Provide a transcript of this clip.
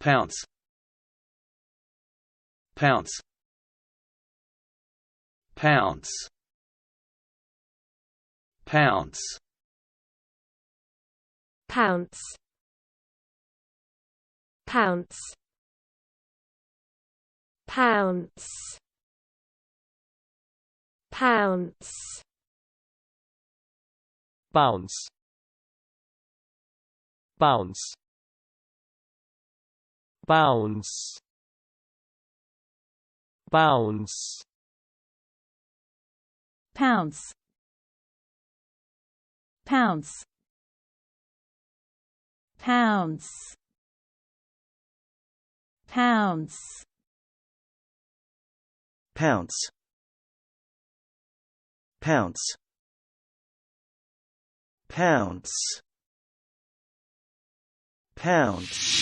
Pounce. Pounce. Pounce. Pounce. Pounce. Pounce. Pounce. Pounce. Bounce. Bounce. Bounce. Bounce. Pounce. Pounce. Pounce. Pounce. Pounce. Pounce. Pounce. Pounce.